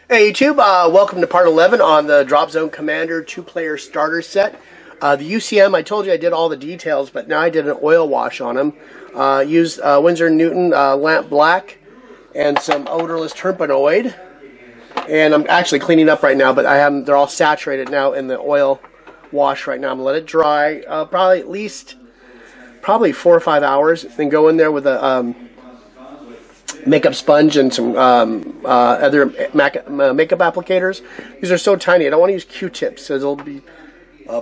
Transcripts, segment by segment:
Hey YouTube, welcome to part 11 on the Dropzone Commander 2-player starter set. The U.C.M, I told you I did all the details, but now I did an oil wash on them. Used Winsor & Newton lamp black and some odorless terpenoid. And I'm actually cleaning up right now, but they're all saturated now in the oil wash right now. I'm going to let it dry probably 4 or 5 hours, then go in there with a makeup sponge and some other makeup applicators. These are so tiny. I don't want to use Q-tips, so they'll be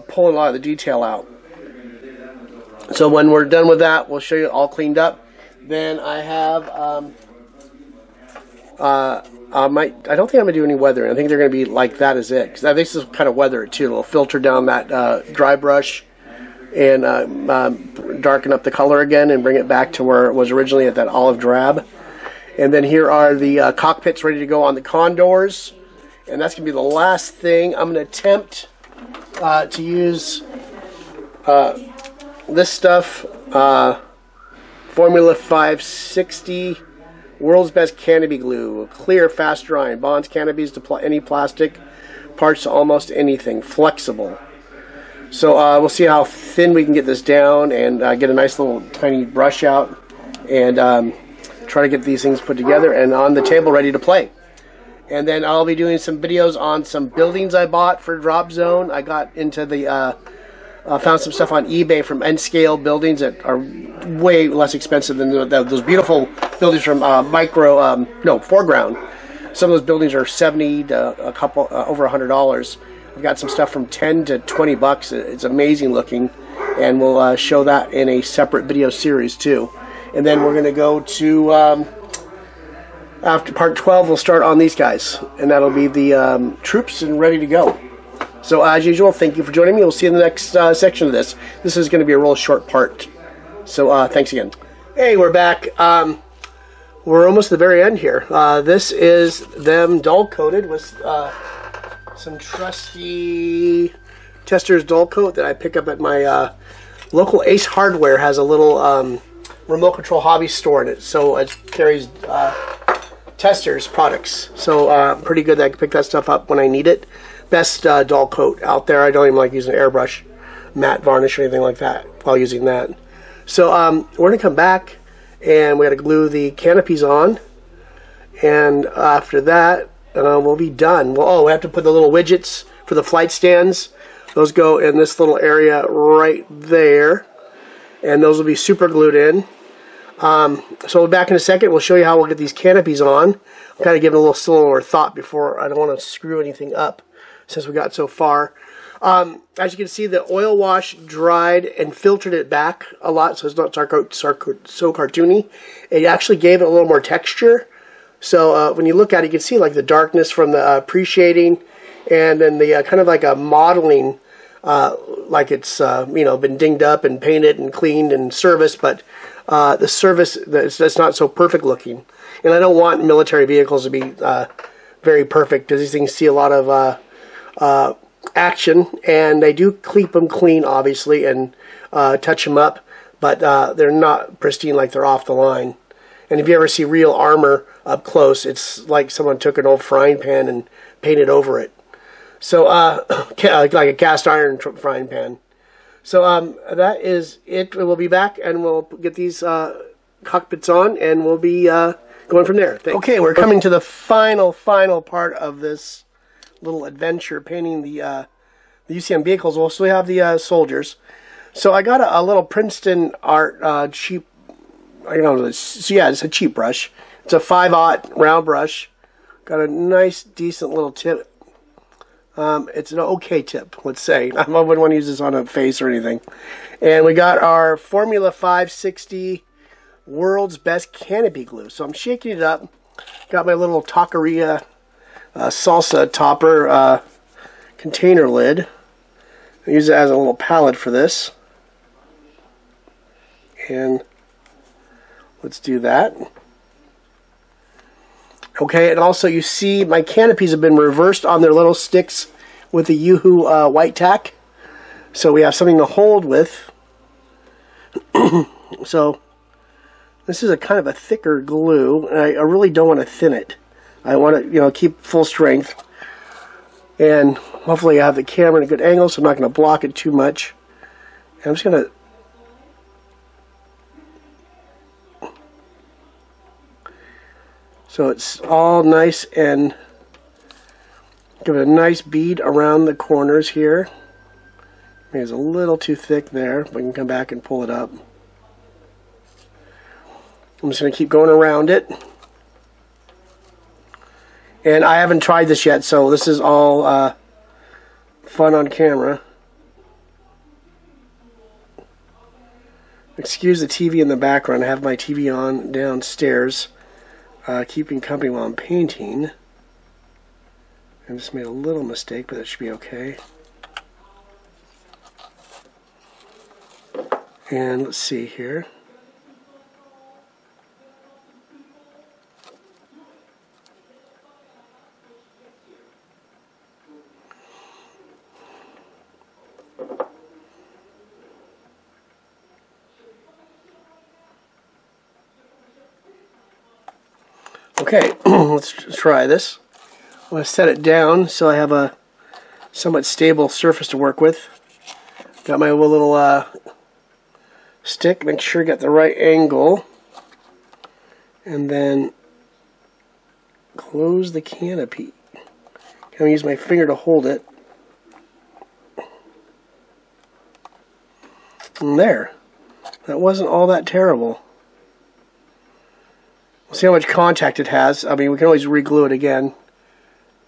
pulling a lot of the detail out. So when we're done with that, we'll show you all cleaned up. Then I have I don't think I'm going to do any weathering. I think they're going to be like that is it. Because I think this is kind of weather it too. It'll filter down that dry brush and darken up the color again and bring it back to where it was originally at that olive drab. And then here are the cockpits ready to go on the Condors. And that's going to be the last thing. I'm going to attempt to use this stuff. Formula 560 World's Best Canopy Glue. Clear, fast drying. Bonds canopies to any plastic parts to almost anything. Flexible. So we'll see how thin we can get this down and get a nice little tiny brush out. And try to get these things put together and on the table ready to play. And then I'll be doing some videos on some buildings I bought for Dropzone. I got into the found some stuff on eBay from N-scale buildings that are way less expensive than those beautiful buildings from Foreground. Some of those buildings are $70 to over $100. I've got some stuff from $10 to $20. It's amazing looking, and we'll show that in a separate video series too. And then we're going to go to, after part 12, we'll start on these guys. And that'll be the troops and ready to go. So as usual, thank you for joining me. We'll see you in the next section of this. This is going to be a real short part. So thanks again. Hey, we're back. We're almost at the very end here. This is them dull coated with some trusty Tester's dull coat that I pick up at my local Ace Hardware. Has a little remote control hobby store in it, so it carries Tester's products. So pretty good that I can pick that stuff up when I need it. Best dull coat out there. I don't even like using airbrush, matte varnish, or anything like that while using that. So we're going to come back, and we got to glue the canopies on, and after that we'll be done. Well, we have to put the little widgets for the flight stands. Those go in this little area right there, and those will be super glued in. So we'll be back in a second. We'll show you how we'll get these canopies on. I'm kind of giving a little still more thought before. I don't want to screw anything up since we got so far. As you can see, the oil wash dried and filtered it back a lot, so it's not so cartoony. It actually gave it a little more texture. So when you look at it, you can see like the darkness from the pre-shading, and then the kind of like a modeling, like it's been dinged up and painted and cleaned and serviced, but the service that's not so perfect looking. And I don't want military vehicles to be very perfect, because these things see a lot of action, and they do keep them clean, obviously, and touch them up, but they're not pristine like they're off the line. And if you ever see real armor up close, it's like someone took an old frying pan and painted over it. So like a cast iron frying pan. So that is it. We'll be back, and we'll get these cockpits on, and we'll be going from there. Thanks. Okay, we're coming to the final part of this little adventure, painting the U.C.M. vehicles. We'll still have the soldiers. So I got a little Princeton art cheap. Yeah, it's a cheap brush. It's a 5/0 round brush. Got a nice, decent little tip. It's an okay tip, let's say. I wouldn't want to use this on a face or anything. And we got our Formula 560 World's Best Canopy Glue. So I'm shaking it up. Got my little taqueria salsa topper container lid. I use it as a little palette for this. And let's do that. Okay, and also you see my canopies have been reversed on their little sticks with the Yoo-hoo white tack. So we have something to hold with. So this is a kind of a thicker glue, and I really don't want to thin it. I want to, keep full strength. And hopefully I have the camera in a good angle, so I'm not going to block it too much. And I'm just going to... So it's all nice and give it a nice bead around the corners here. Maybe it's a little too thick there, but we can come back and pull it up. I'm just going to keep going around it. And I haven't tried this yet, so this is all fun on camera. Excuse the TV in the background. I have my TV on downstairs, keeping company while I'm painting. I just made a little mistake, but it should be okay. And let's see here. Okay, let's try this. I'm going to set it down so I have a somewhat stable surface to work with. Got my little stick, make sure I got the right angle. And then close the canopy. I'm going to use my finger to hold it. And there. That wasn't all that terrible. We'll see how much contact it has. I mean, we can always re-glue it again.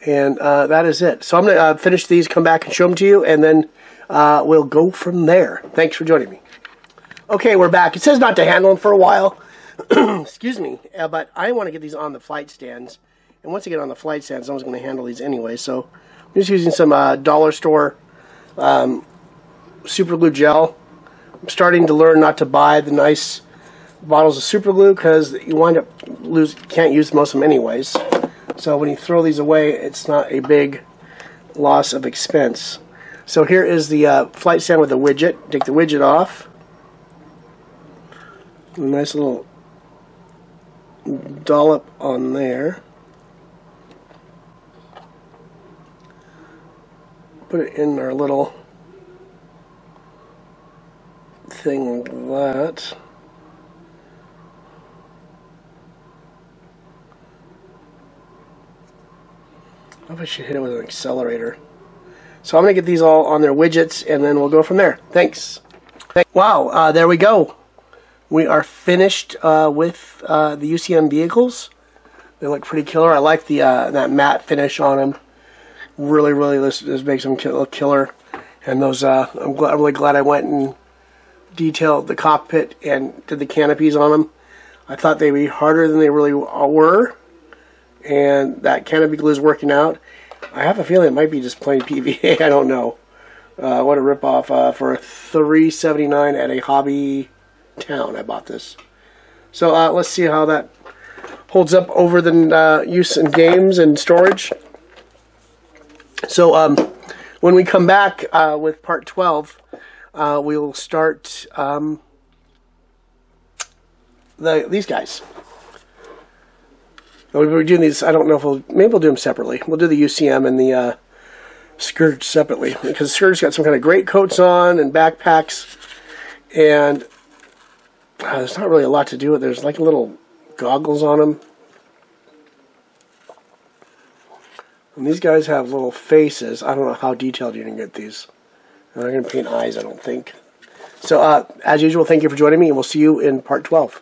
And that is it. So I'm going to finish these, come back and show them to you, and then we'll go from there. Thanks for joining me. Okay, we're back. It says not to handle them for a while. Excuse me. But I want to get these on the flight stands. And once I get on the flight stands, I was going to handle these anyway. So I'm just using some dollar store super glue gel. I'm starting to learn not to buy the nice bottles of super glue because you wind up can't use most of them anyways. So when you throw these away, it's not a big loss of expense. So here is the flight stand with the widget. Take the widget off. A nice little dollop on there. Put it in our little thing like that. I hope I should hit it with an accelerator. So I'm going to get these all on their widgets, and then we'll go from there. Thanks. Wow, there we go. We are finished with the U.C.M. vehicles. They look pretty killer. I like the that matte finish on them. Really, this makes them look killer. And those, I'm really glad I went and detailed the cockpit and did the canopies on them. I thought they'd be harder than they really were. And that canopy glue is working out. I have a feeling it might be just plain PVA. I don't know. What a ripoff for $3.79 at a hobby town. I bought this. So let's see how that holds up over the use in games and storage. So when we come back with part 12, we'll start these guys. We're doing these. I don't know if maybe we'll do them separately. We'll do the U.C.M. and the Scourge separately because Scourge's got some kind of great coats on and backpacks, and there's not really a lot to do with it. There's like little goggles on them, and these guys have little faces. I don't know how detailed you can get these. I'm not going to paint eyes, I don't think. So as usual, thank you for joining me, and we'll see you in part 12.